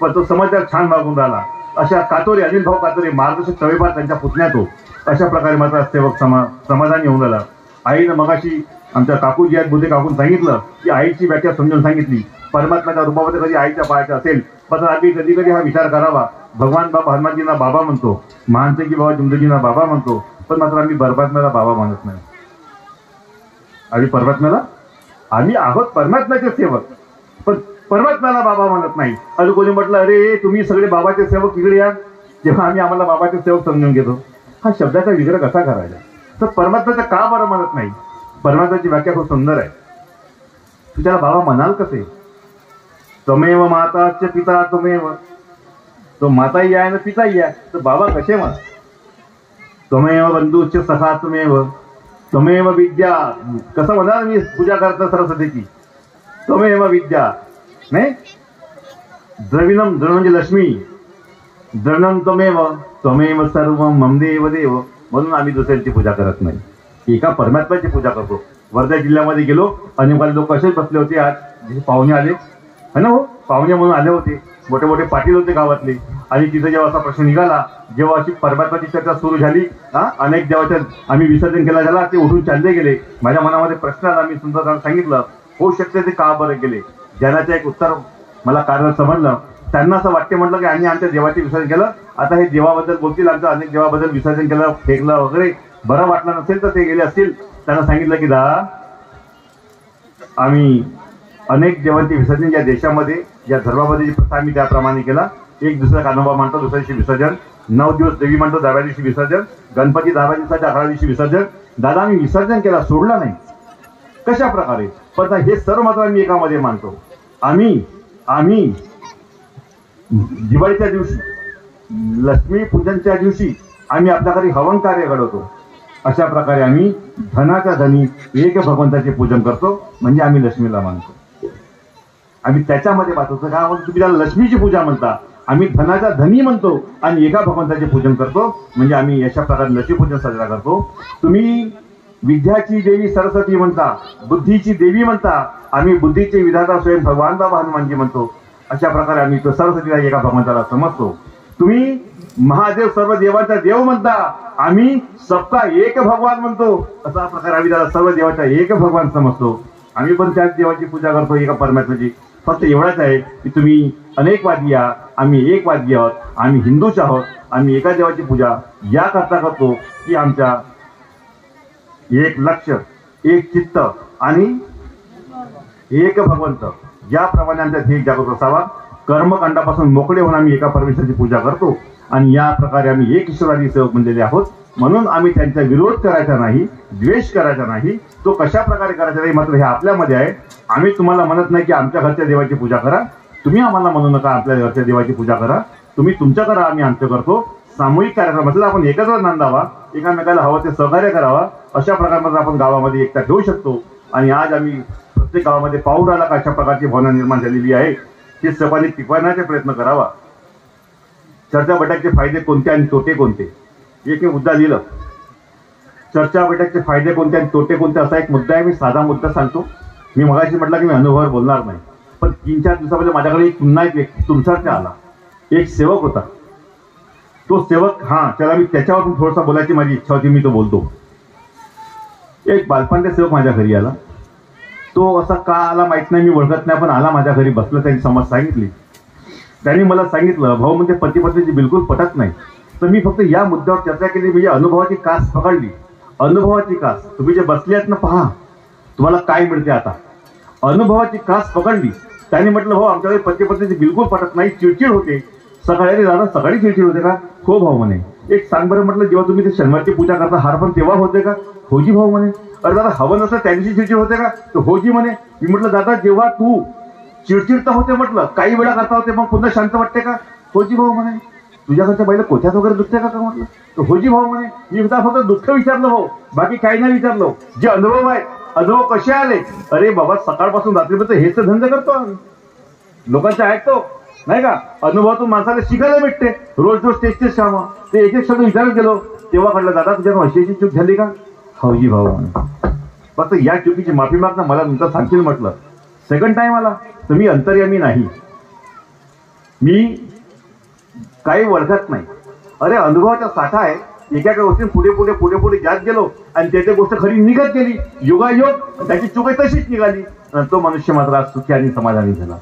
S1: पण तो समाजात छान वागून राहिला. अशा कातोरे, अनिल भाऊ कातोरे, मार्गदर्शक तळेबार त्यांच्या पुतण्यात हो, अशा प्रकारे मात्र सेवक समाधानी होऊन राहिला. आईनं मगाशी आमच्या काकूजी आहेत बुद्धे काकून सांगितलं की आईची व्याख्या समजून सांगितली. परमात्म्याच्या रूपामध्ये कधी आईच्या पायाच्या असेल, पण आम्ही कधी कधी हा विचार करावा, भगवान बाबा हनुमानजींना बाबा म्हणतो, मानते की बाबा जिंदगींना बाबा म्हणतो, पण मात्र आम्ही परमात्म्याला बाबा मानत नाही. आम्ही परमात्म्याला, आम्ही आहोत परमात्म्याचे सेवक, पण परमात्म्याला बाबा मानत नाही. आणि कोणी म्हटलं अरे तुम्ही सगळे बाबाचे सेवक इकडे या, जेव्हा आम्ही आम्हाला बाबाचे सेवक समजून घेतो. हा शब्दाचा विग्रह कसा करायचा, तर परमात्म्याचं का बरं मानत नाही. परमात्म्याची व्याख्या खूप सुंदर आहे. तू त्याला बाबा म्हणाल कसे, त्वमेव माताच पिता त्वमेव, तो माताही आहे ना पिताही आहे, तर बाबा कसे म्हण. त्वमेव बंधूच सखा त्वमेव, त्वमेव विद्या, कसं म्हणाल मी पूजा करता सरस्वतीची, त्वमेव विद्या नाही, द्रविणम, द्रव म्हणजे लक्ष्मी, द्रवणम त्वमेव, त्वमेव सर्व मम देव देव. म्हणून आम्ही दुसऱ्यांची पूजा करत नाही, एका परमात्म्याची पूजा करतो. वर्धा जिल्ह्यामध्ये गेलो, अनेक लोक असेच बसले होते. आज पाहुणे आले है ना, हो पाहुणे म्हणून आले होते, मोठे मोठे पाटील होते गावातले. आणि तिथे जेव्हा असा प्रश्न निघाला, जेव्हा अशी परमात्म्याची चर्चा सुरू झाली, अनेक देवाच्या आम्ही विसर्जन केला झाला, ते उठून चालले गेले. माझ्या मनामध्ये प्रश्न आला, मी सुंदर सांगितलं होऊ शकते ते का बरं गेले. ज्ञानाचं एक उत्तर मला कारण समजलं. त्यांना असं वाटते म्हटलं की आम्ही आमच्या देवाचे विसर्जन केलं, आता हे देवाबद्दल बोलतील, आमचं अनेक देवाबद्दल विसर्जन केलं, फेकलं वगैरे, बरं वाटलं नसेल तर ते गेले असतील. त्यांना सांगितलं की दादा आम्ही अनेक देवांचे विसर्जन या देशामध्ये, या धर्मामध्ये जी प्रथा आम्ही त्याप्रमाणे केला. एक दुसरा कानोबा मानतो, दुसऱ्या दिवशी विसर्जन, 9 दिवस देवी मानतो, 10व्या दिवशी विसर्जन, गणपती 10व्या दिवसाच्या 11व्या दिवशी विसर्जन. दादा आम्ही विसर्जन केला, सोडला नाही. कशा प्रकारे, पण हे सर्व मात्र आम्ही एकामध्ये मानतो. आम्ही दिवाळीच्या दिवशी, लक्ष्मी पूजनच्या दिवशी आम्ही आपल्या घरी हवन कार्य घडवतो. अशा प्रकारे आम्ही धनाच्या धनी एक भगवंताचे पूजन करतो, म्हणजे आम्ही लक्ष्मीला मानतो. आम्ही त्याच्यामध्ये पाहतो का तुम्ही त्याला लक्ष्मीची पूजा म्हणता, आम्ही धनाचा धनी म्हणतो आणि एका भगवंताचे पूजन करतो, म्हणजे आम्ही अशा प्रकारे लक्ष्मी पूजन साजरा करतो. तुम्ही विद्याची देवी सरस्वती म्हणता, बुद्धीची देवी म्हणता, आम्ही बुद्धीचे विधाता स्वयं भगवान बाबा हनुमानजी म्हणतो. अशा प्रकारे आम्ही तो सरस्वतीला एका भगवंताला समजतो. तुम्ही महादेव सर्व देवाचा देव म्हणता, आम्ही सबका एक भगवान म्हणतो. असा प्रकारे आम्ही त्याला सर्व देवाचा एक भगवान समजतो. आम्ही पण त्याच देवाची पूजा करतो, एका परमात्म्याची. फक्त एवढाच आहे की तुम्ही अनेकवादी आहात, आम्ही एकवादी आहोत. आम्ही हिंदूच आहोत. आम्ही एका देवाची पूजा याकरता करतो की आमच्या एक लक्ष, एक चित्त आणि एक भगवंत याप्रमाणे आमचा ध्येय जागृत असावा. कर्मकांडापासून मोकळे होऊन आम्ही एका परमेश्वराची पूजा करतो आणि या प्रकारे आम्ही एक ईश्वरादी सेवक बनलेले आहोत. म्हणून आम्ही त्यांचा विरोध करायचा नाही, द्वेष करायचा नाही. तो कशा प्रकारे करायचा नाही मात्र हे आपल्यामध्ये आहे. आम्ही तुम्हाला म्हणत नाही की आमच्या घरच्या देवाची पूजा करा, तुम्ही आम्हाला म्हणू नका आपल्या घरच्या देवाची पूजा करा. तुम्ही तुमचं करा, आम्ही आमचं करतो. सामूहिक कार्यक्रम म्हटलं आपण एकत्र नांदावा, एकामेकाला हवं ते सहकार्य करावा. अशा प्रकारे आपण गावामध्ये एकता ठेवू शकतो. आणि आज आम्ही प्रत्येक गावामध्ये पाहून राहिला का अशा प्रकारची भावना निर्माण झालेली आहे की सर्वांनी टिकवण्याचा प्रयत्न करावा. चर्चा बैठकचे फायदे कोणते आणि तोटे कोणते, एक मुद्दा लिहिलं. चर्चा बैठकचे फायदे कोणते आणि तोटे कोणते असा एक मुद्दा आहे. मी साधा मुद्दा सांगतो. मी मगाशी म्हटलं की मी अनुभवावर बोलणार नाही, पण 3-4 दिवसामध्ये माझ्याकडे एक पुन्हा एक व्यक्ती तुमच्याकडे आला. एक सेवक होता. तो सेवक त्याला मी त्याच्यावरून थोडासा बोलायची माझी इच्छा होती, मी तो बोलतो. एक बालपणचा सेवक माझ्या घरी आला. तो असा का आला माहित नाही, मी ओळखत नाही, पण आला माझ्या घरी बसला. त्यांनी समज सांगितली. त्यांनी मला सांगितलं, भाऊ म्हणजे पती पत्नीची बिलकुल पटत नाही. तर मी फक्त या मुद्द्यावर चर्चा केली, म्हणजे अनुभवाची कास पकडली. अनुभवाची कास तुम्ही जे बसले आहेत ना, पहा तुम्हाला काय मिळते आता. अनुभवाची कास पकडली. त्याने म्हटलं, हो आमच्याकडे पती पत्नीची बिलकुल पटत नाही, चिडचिड होते. सकाळी दादा सकाळी चिडचिड होते का? हो भाऊ म्हणे. एक सांग बरं म्हटलं, जेव्हा तुम्ही ते शनिवारची पूजा करता हार पण तेव्हा होते का? होजी भाऊ म्हणे. अरे दादा हवं नसतं त्या दिवशी चिडचिड होते का? तर होजी म्हणे. मी म्हटलं दादा जेव्हा तू चिडचिड तर होते म्हटलं, काही वेळा करता होते मग पुन्हा शांत वाटते का? होजी भाऊ म्हणे. तुझ्याकडच्या पहिलं कोथ्यात वगैरे दुखते का म्हटलं? तर होजी भाऊ म्हणे. मी फक्त दुःख विचारलं हो, बाकी काही नाही विचारलं. जे अनुभव आहे, अनुभव कसे आले? अरे बाबा सकाळपासून रात्रीपर्यंत हेच तर धंदे करतो आम्ही, लोकांचे ऐकतो नाही का. अनुभवातून माणसाला शिकायला भेटते. रोज रोज तेच कामं. ते एक शब्द विचारत गेलो तेव्हा कळलं दादा तुझ्या अशी चूक झाली का? हौजी भाऊ म्हणे. फक्त या चुकीची माफी माग ना, मला नंतर सांगशील म्हटलं. सेकंड टाइम आला तर मी अंतर्यामी नाही, मी काही ओळखत नाही. अरे अनुभवाचा साठा आहे. एका गोष्टी पुढे पुढे पुढे पुढे जात गेलो आणि त्याची गोष्ट खरी निघत गेली. योगायोग त्याची चूक तशीच निघाली. तो मनुष्य मात्र आज सुखी आणि समाधानी झाला.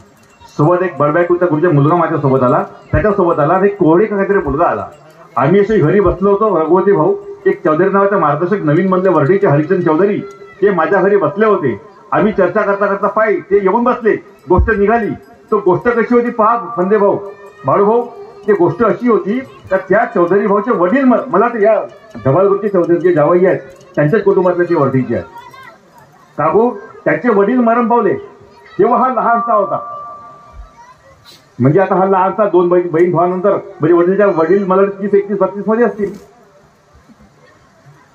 S1: सोबत एक बडबॅकूचा गुरुचा मुलगा माझ्यासोबत आला, त्याच्यासोबत आला आणि कोहळे का काहीतरी मुलगा आला. आम्ही असे घरी बसलो होतो. रघुवती भाऊ एक चौधरी नावाचा मार्गदर्शक नवीन मधले वर्डीचे हरिचंद चौधरी ते माझ्या घरी बसले होते. आम्ही चर्चा करता करता पाय ते येऊन बसले. गोष्ट निघाली. तो गोष्ट कशी होती पहा फंदे भाऊ, बाळू भाऊ. ती गोष्ट अशी होती तर त्या चौधरी भाऊचे वडील, मला ते या ढबालपूरचे चौधरी जे जावई आहेत त्यांच्याच कुटुंबातले ते वर्धीचे आहेत. काकू त्याचे वडील मरण पावले तेव्हा हा लहानसा होता. म्हणजे आता हा लहानसा 2 बहीण भावानंतर म्हणजे वडिलांच्या वडील मला 30-31-32 मध्ये असतील,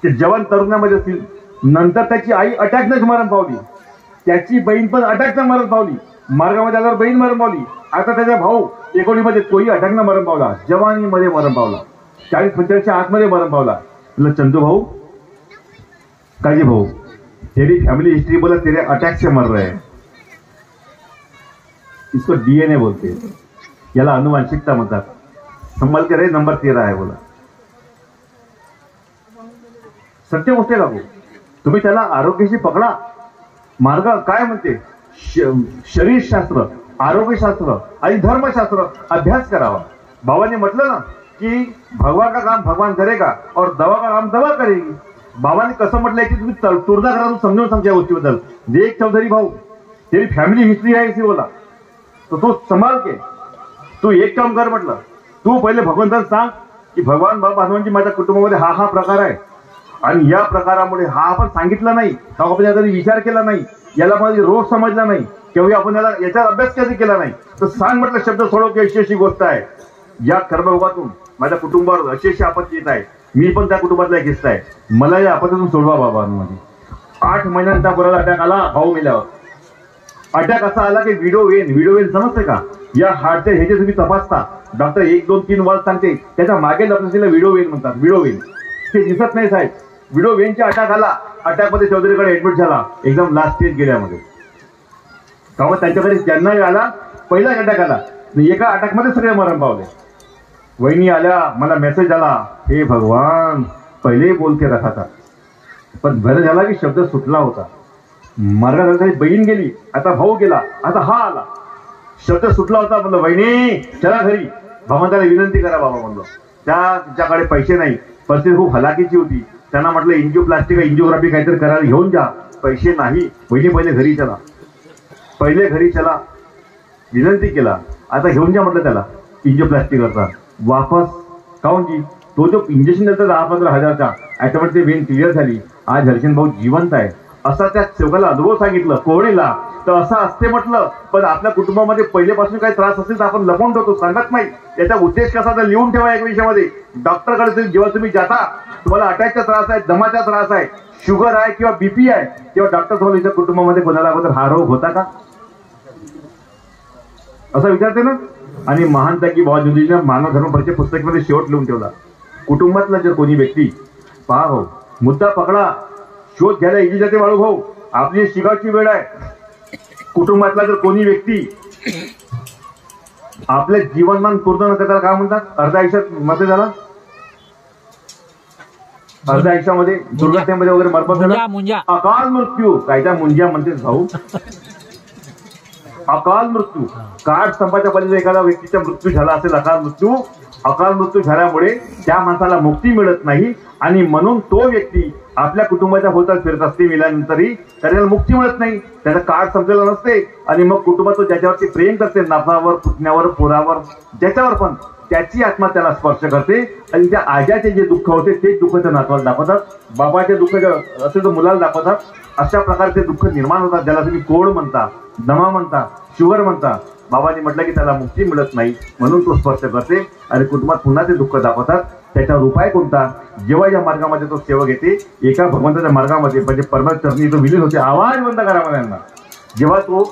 S1: ते जवान तरुणामध्ये असतील. नंतर त्याची आई अटॅकनेच मरण पावली. त्याची बहीण पण अटॅकनं मरण पावली. मार्गामध्ये आल्यावर बहीण मरण पावली. आता त्याचा भाऊ एकोणीमध्ये तोही अटॅकनं मरण पावला. जवानीमध्ये मरण पावला. 40-45 आतमध्ये मरण पावला. म्हटलं चंदू भाऊ, काजी भाऊ, तेरी फैमिली हिस्ट्री बोला तेरे अटैक से मर रहे हैं. इसको डीएनए बोलते हैं. याला अनुवांशिकता म्हणतात. संभाल के रे नंबर 13 आहे बोला. सत्य गोष्ट आहे लागू. तुम्ही त्याला आरोग्याशी पकडा. मार्ग काय म्हणते? शरीरशास्त्र, आरोग्यशास्त्र आणि धर्मशास्त्र अभ्यास करावा. बाबांनी म्हटलं ना की भगवान का काम भगवान करेगा और दवा का काम दवा करेगी. बाबांनी कसं म्हटलंय की तुम्ही तुरदा करा, समजून सांगता या गोष्टीबद्दल. देख चौधरी भाऊ, तेरी फॅमिली हिस्ट्री आहे इसी बोला. तो तू संभाल के तू एक काम कर म्हटलं. तू पहिले भगवंताला सांग की भगवान बाबा हनुमानजी माझ्या कुटुंबामध्ये हा प्रकार आहे आणि या प्रकारामुळे हा आपण सांगितला नाही, आपण याचा विचार केला नाही, याला माझी रोग समजला नाही, किंवा आपण याचा अभ्यास कधी केला नाही. तर सांग म्हटलं शब्द सोडव की अशी अशी गोष्ट आहे. या कर्मयोगातून माझ्या कुटुंबावर अशी आपत्ती येत आहे. मी पण त्या कुटुंबातला एक हिस्सा आहे. मला या आपत्तीतून सोडवा बाबा. मध्ये 8 महिन्यांचा बरोबर अटॅक आला भाऊ मेल्यावर. अटॅक असा आला की व्हिडिओ वेन समजते का? या हार्टच्या ह्याचे तुम्ही तपासता, डॉक्टर 1 2 3 वर्ड सांगते, त्याच्या मागे लपलेला व्हिडिओ वेन म्हणतात. व्हिडिओ वेन ते दिसत नाही साहेब. व्हिडिओ वेनचा अटॅक आला. अटॅक मध्ये चौधरीकडे ऍडमिट झाला एकदम लास्ट स्टेज गेल्यामध्ये. तेव्हा त्यांच्याकडे ज्यांनाही आला पहिला अटॅक आला, एका अटॅक मध्ये सगळे मरण पावले. वहिनी आल्या, मला मेसेज आला, हे भगवान पहिले बोल के रखा था. पण बरं झाला की शब्द सुटला होता. मार्गात बहीण गेली, आता भाऊ गेला, आता हा आला. शब्द सुटला होता. म्हणलं वहिनी चला घरी, भगवंताला विनंती करा बाबा. म्हणलं त्याच्याकडे पैसे नाही, परिस्थिती खूप हलाखीची होती. त्यांना म्हटलं एंजिओप्लास्टिक एंजिओग्राफी काहीतरी करायला घेऊन जा, पैसे नाही. वहिनी पहिले घरी चला, पहिले घरी चला, विनंती केला. आता घेऊन जा म्हटलं त्याला एंजिओप्लास्टिक करता. वापस काऊन जी तो जो इंजेक्शन देतात 10-15 हजारचा, ऍटोमॅटिक ते वेन क्लिअर झाली. आज हरचंद भाऊ जिवंत आहे. असा त्या सेवकाला अनुभव सांगितलं कोहळीला. तर असं असते म्हटलं. पण आपल्या कुटुंबामध्ये पहिलेपासून काही त्रास असेल तर आपण लपवून ठेवतो, सांगत नाही. याचा उद्देश कसा तर लिहून ठेवा. एक विषयामध्ये डॉक्टरकडे जेव्हा तुम्ही जाता, तुम्हाला अटॅकचा त्रास आहे, दमाचा त्रास आहे, शुगर आहे किंवा बीपी आहे, तेव्हा डॉक्टर समोर कुटुंबामध्ये कोणाला अगोदर हा रोग होता का असं विचारते ना. आणि महान त्यागी बाबाजींना मानव धर्म परिचय पुस्तकामध्ये शेवट लिहून ठेवला. कुटुंबातला जर कोणी व्यक्ती पहा हो, मुद्दा पकडा, शोध घ्यायला इजी जाते बाळू भाऊ. आपली शिकायची वेळ आहे. कुटुंबातला जर कोणी व्यक्ती आपले जीवनमान पूर्ण न करता काय म्हणतात, अर्ध्या आयुष्यात मध्ये झाला, अर्ध्या आयुष्यामध्ये दुर्घटनेमध्ये वगैरे मरपत झाला, अकाल मृत्यू. कायदा मुंजा म्हणतेच भाऊ. अकाल मृत्यू, काळ स्तंभाच्या पलीकडे एखादा व्यक्तीचा मृत्यू झाला असेल, अकाल मृत्यू झाल्यामुळे त्या माणसाला मुक्ती मिळत नाही. आणि म्हणून तो व्यक्ती आपल्या कुटुंबाच्या होतात फिरत असते. मेल्यानंतरही त्याला मुक्ती मिळत नाही, त्याचा काळ संपलेला नसते. आणि मग कुटुंबात ज्याच्यावरती प्रेम करते, नफावर, पुतण्यावर, पोरावर, ज्याच्यावर पण त्याची आत्मा त्याला स्पर्श करते. आणि त्या आजाचे जे दुःख होते ते दुःख त्या नातवाला दाखवतात, बाबाचे दुःख असेल तर मुलाला दाखवतात. अशा प्रकारचे दुःख निर्माण होतात, ज्याला तुम्ही कोड म्हणता, दमा म्हणता, शुगर म्हणता. बाबांनी म्हटलं की त्याला मुक्ती मिळत नाही, म्हणून तो स्पर्श करते आणि कुटुंबात पुन्हा ते दुःख दाखवतात. त्याच्यावर उपाय कोणता? जेव्हा या मार्गामध्ये तो सेवक येते, एका भगवंताच्या मार्गामध्ये म्हणजे परमात्म्याच्या चरणी तो विलीन होते. आवाज बंद करा मला यांना. जेव्हा तो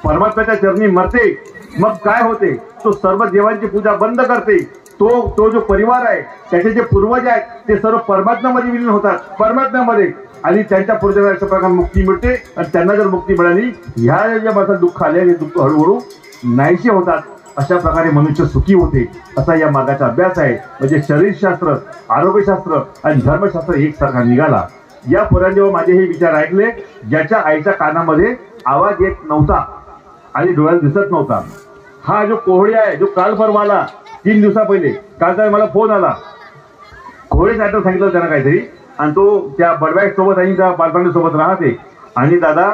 S1: परमात्म्याच्या चरणी मरते, मग काय होते? तो सर्व देवांची पूजा बंद करते. तो जो परिवार आहे, त्याचे जे पूर्वज आहेत, ते सर्व परमात्म्यामध्ये विलीन होतात, परमात्म्यामध्ये. आणि त्यांच्या पूर्वजांना अशा प्रकारे मुक्ती मिळते. आणि त्यांना जर मुक्ती मिळाली, ह्या ज्या माझं दुःख आले, हे दुःख हळूहळू नाहीसे होतात. अशा प्रकारे मनुष्य सुखी होते. असा या मार्गाचा अभ्यास आहे. म्हणजे शरीरशास्त्र, आरोग्यशास्त्र आणि धर्मशास्त्र एकसारखा निघाला. या पोरांनी जेव्हा माझे हे विचार ऐकले, ज्याच्या आईच्या कानामध्ये आवाज येत नव्हता आणि डोळ्यात दिसत नव्हता, हा जो कोहळी आहे, जो काल परवा आला 3 दिवसा पहिले, काल मला फोन आला, कोहळी ॲड्रेस सांगितलं त्यांना काहीतरी. आणि तो त्या बडबॅग सोबत आणि त्या बालपांडे सोबत राहते. आणि दादा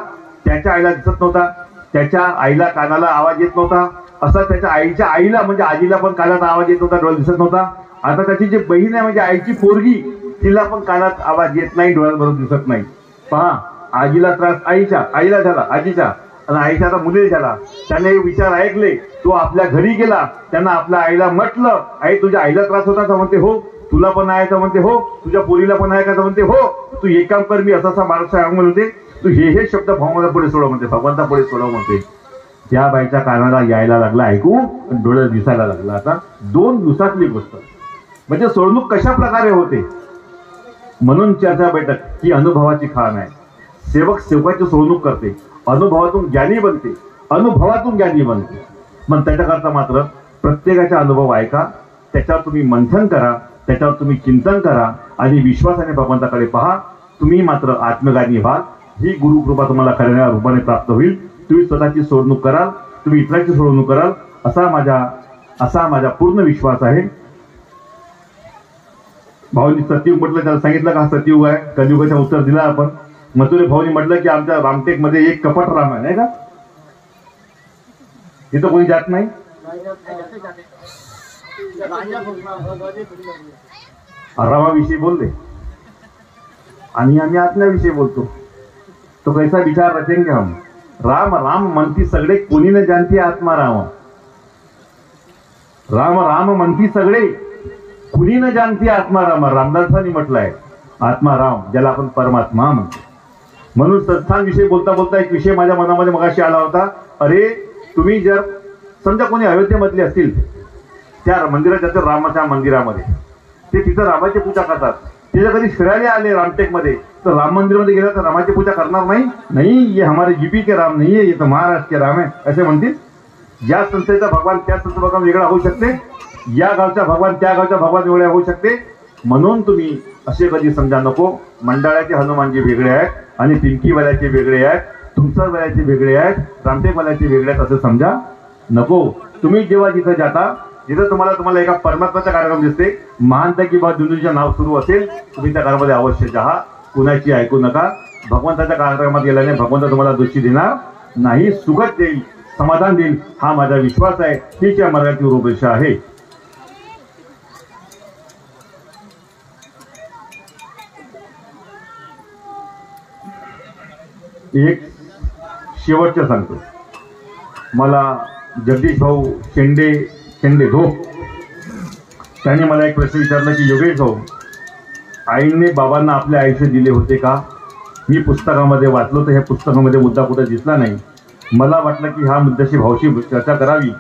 S1: त्याच्या आईला दिसत नव्हता, त्याच्या आईला कानाला आवाज येत नव्हता. असा त्याच्या आईच्या आईला म्हणजे आजीला पण कानात आवाज येत नव्हता, डोळ्यात दिसत नव्हता. आता त्याची जी बहीण आहे म्हणजे आईची पोरगी, तिला पण कानात आवाज येत नाही, डोळ्यांबरोबर दिसत नाही. पहा, आजीला त्रास आईला झाला, आजीचा, आणि आईचा आता मुलीला झाला. त्याने विचार ऐकले. तो आपल्या घरी गेला, त्यांना आपल्या आईला म्हटलं, आई तुझ्या आईला त्रास होता तर म्हणते हो. तुला पण आहे तर म्हणते हो. तुझ्या पोरीला पण आहे का तर म्हणते हो. तू एक काम कर, मी असा महाराष्ट्र म्हणते, तू हे शब्द भगवंता पुढे सोडव म्हणते, भगवंता पुढे सोडव म्हणते. त्या बाईच्या कानाला यायला लागला ऐकू, डोळे दिसायला लागला. आता 2 दिवसातली गोष्ट. म्हणजे सोडणूक कशा प्रकारे होते. म्हणून चर्चा बैठक ही अनुभवाची खाण आहे. सेवक सेवकाची सोडणूक करते, अनुभवातून ज्ञानी बनते, अनुभवातून ज्ञानी बनते. मग त्याच्याकरता मात्र प्रत्येकाचा अनुभव ऐका, त्याच्यावर तुम्ही मंथन करा, त्याच्यावर तुम्ही चिंतन करा आणि विश्वासाने भगवंताकडे पहा. तुम्ही मात्र आत्मज्ञानी व्हाल. ही गुरुकृपा तुम्हाला खऱ्या रूपाने प्राप्त होईल. तुम्ही स्वतःची सोडणूक कराल, तुम्ही इतरांची सोडणूक कराल, असा माझा पूर्ण विश्वास आहे. भाऊनी सतयुग म्हटलं, त्याला सांगितलं का सतयुग आहे, कलियुगाचा उत्तर दिला आपण. मथुरे भाऊनी म्हटलं की आमच्या रामटेक मध्ये एक कपट राम आहे, नाही का? इथं कोणी जात नाही. रामाविषयी बोलले आणि आम्ही आत्म्याविषयी बोलतो. तो कैसा विचार रचेंगे हम. राम राम म्हणती सगळे, कोणी न जानती आत्मा राम. राम राम म्हणती सगळे, कुणी न जानती आत्मा राम, रामदासांनी म्हटलंय आत्मा राम, ज्याला आपण परमात्मा म्हणतो. म्हणून सत्संगाविषयी बोलता बोलता एक विषय माझ्या मनामध्ये मगाशी आला होता. अरे तुम्ही जर समजा कोणी अयोध्येमधले असतील, त्या मंदिरात जातात, रामाच्या मंदिरामध्ये, ते तिथं रामाची पूजा करतात. ते जर कधी फिरायला आले रामटेकमध्ये, तर राम मंदिरामध्ये गेला तर रामाची पूजा करणार नाही. नाही, ये हमारे यूपी के राम नहीं है, ये तो महाराष्ट्र के राम है असे म्हणतील. या संस्थेचा भगवान त्या संस्थेचा भगवान वेगळा होऊ शकते, या गावचा भगवान त्या गावचा भगवान वेगळा होऊ शकते. म्हणून तुम्ही असे कधी समजा नको, मंडळाचे हनुमानजी वेगळे आहेत आणि पिंकीवाल्याचे वेगळे आहेत, तुमसरवाल्याचे वेगळे आहेत, रामटेकवाल्याचे वेगळे आहेत असं समजा नको. तुम्ही जेव्हा जिथं जाता, जिथं तुम्हाला एका परमात्माचा कार्यक्रम दिसते, महानता की बात झुंजूचं नाव सुरू असेल, तुम्ही त्या कार्यक्रमामध्ये अवश्य जा. कुणाची ऐकू नका. भगवंताच्या कार्यक्रमात गेल्याने भगवंत तुम्हाला दोषी देणार नाही, सुखद देईल, समाधान देईल, हा माझा विश्वास आहे. हीच या मार्गाची रूपरेषा आहे. एक शेवटचं सांगतो. मला जगदीश भाऊ शेंडे धोप त्यांनी मला एक प्रश्न विचारला की योगेश भाऊ, आईने बाबांना आपले आयुष्य दिले होते का? मी पुस्तकामध्ये वाचलो, तर ह्या पुस्तकामध्ये मुद्दा कुठे दिसला नाही. मला वाटलं की हा मुद्द्याशी भाऊशी चर्चा करावी,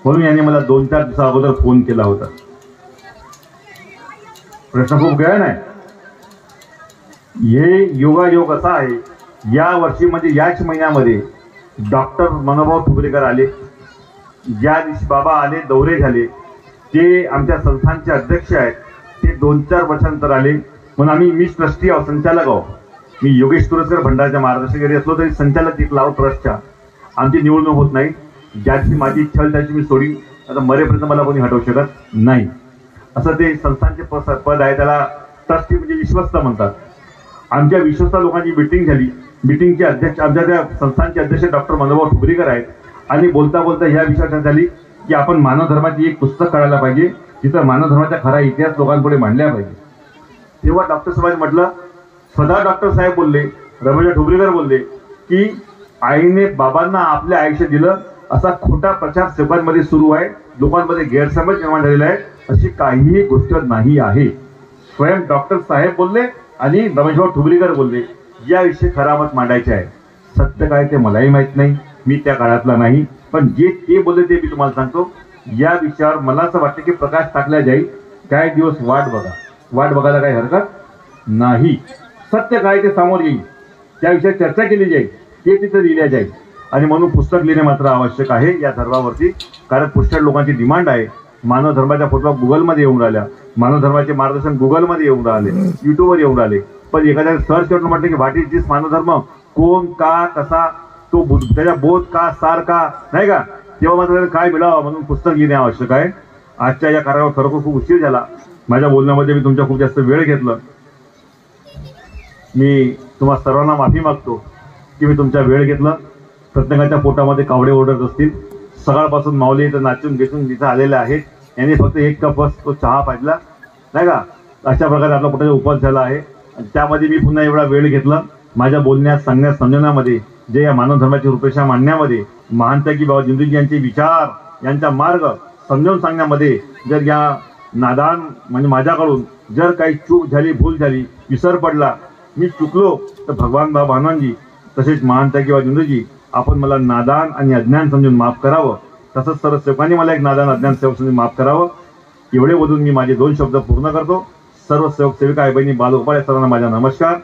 S1: म्हणून यांनी मला 2-4 दिवसा अगोदर फोन केला होता. प्रश्न खूप गहन आहे. हे योगायोग असा आहे, या वर्षी म्हणजे याच महिन्यामध्ये डॉक्टर मनोभाव ठुबरेकर आले. ज्या दिवशी बाबा आले, दौरे झाले, ते आमच्या संस्थानचे अध्यक्ष आहेत. ते 2-4 वर्षांतर आले. म्हणून मी ट्रस्टी आहो, संचालक आहो. मी योगेश तुरसकर भंडारच्या मार्गदर्शकारी असलो तरी संचालक तिथला आहो ट्रस्टच्या. आमची निवडणूक होत नाही. ज्याची माझी इच्छा होईल त्याची मी सोडीन. आता मरेपर्यंत मला कोणी हटवू शकत नाही. असं ते संस्थानचे पद आहे, त्याला ट्रस्टी म्हणजे विश्वस्त म्हणतात. आमच्या विश्वस्त लोकांची मीटिंग झाली. मीटिंगचे अध्यक्ष आमच्या त्या संस्थानचे अध्यक्ष डॉक्टर मनोभाव ठुबरेकर आहेत. आणि बोलता बोलता ह्या विषयावर झाली की आपण मानव धर्माची एक पुस्तक काढायला पाहिजे, जिथं मानव धर्माचा खरा इतिहास लोकांपुढे मांडला पाहिजे. तेव्हा डॉक्टर साहेबांनी म्हटलं, स्वतः डॉक्टर साहेब बोलले, रमेश ठुबरेकर बोलले की आईने बाबांना आपले आयुष्य दिलं असा खोटा प्रचार सेवांमध्ये सुरू आहे, लोकांमध्ये गैरसमज निर्माण झालेला आहे. अशी काहीही गोष्ट नाही आहे. स्वयं डॉक्टर साहेब बोलले आणि रमेशभाऊ ठुबरेकर बोलले. याविषयी खरा मत मांडायचे आहे. सत्य काय ते मलाही माहित नाही, मी त्या काळातला नाही, पण जे ते बोलले ते मी तुम्हाला सांगतो. या विषयावर मला असं वाटतं की प्रकाश टाकला जाईल. काही दिवस वाट बघायला काही हरकत नाही. सत्य काय ते समोर येईल, त्या विषयात चर्चा केली जाईल, ते तिथे लिहिल्या जाईल. आणि म्हणून पुस्तक लिहिणे मात्र आवश्यक आहे या धर्मावरती. कारण पुष्कळ लोकांची डिमांड आहे. मानव धर्माच्या फोटो गुगलमध्ये येऊन राहिल्या, मानव धर्माचे मार्गदर्शन गुगलमध्ये येऊन राहिले, युट्यूबवर येऊन राहिले. पण एखाद्या सर्च करून म्हटलं की व्हॉट इज दिस मानव धर्म, कोण, का, कसा, तो त्याच्या बोध का, सार का, नाही का, तेव्हा मात्र काय मिळावं म्हणून पुस्तक लिहिणे आवश्यक आहे. आजच्या या कार्यावर खरोखर खूप उशीर झाला. माझ्या बोलण्यामध्ये मी तुमच्या खूप जास्त वेळ घेतलं. मी तुम्हा सर्वांना माफी मागतो की मी तुमचा वेळ घेतला. प्रत्येकाच्या पोटामध्ये कावडे ओढत असतील. सकाळपासून माऊली इथं नाचून घेऊन तिथं आलेले आहेत. यांनी फक्त 1 कप तो चहा पाजला, नाही का. अशा प्रकारे आपला पोटाचा उपवास झाला आहे. त्यामध्ये मी पुन्हा एवढा वेळ घेतला. माझ्या बोलण्यात, सांगण्यात, समजण्यामध्ये, जे या मानव धर्माची रूपरेषा मांडण्यामध्ये, महानता की बाबा जिंदगी यांचे विचार, यांचा मार्ग समजावून सांगण्यामध्ये जर या नादान म्हणजे माझ्याकडून जर काही चूक झाली, भूल झाली, विसर पडला, मी चुकलो, तर भगवान बाबा हनुमानजी तसेच महानता की बाबा जिंदगी आपण मला नादान आणि अज्ञान समजून माफ करावं. तसंच सर्व सेवकांनी मला एक नादान अज्ञान सेवक समजून माफ करावं. एवढे बोलून मी माझे 2 शब्द पूर्ण करतो. सर्व सेवक सेविका आई बहिणी बालगोपाळ सर्वांना माझा नमस्कार.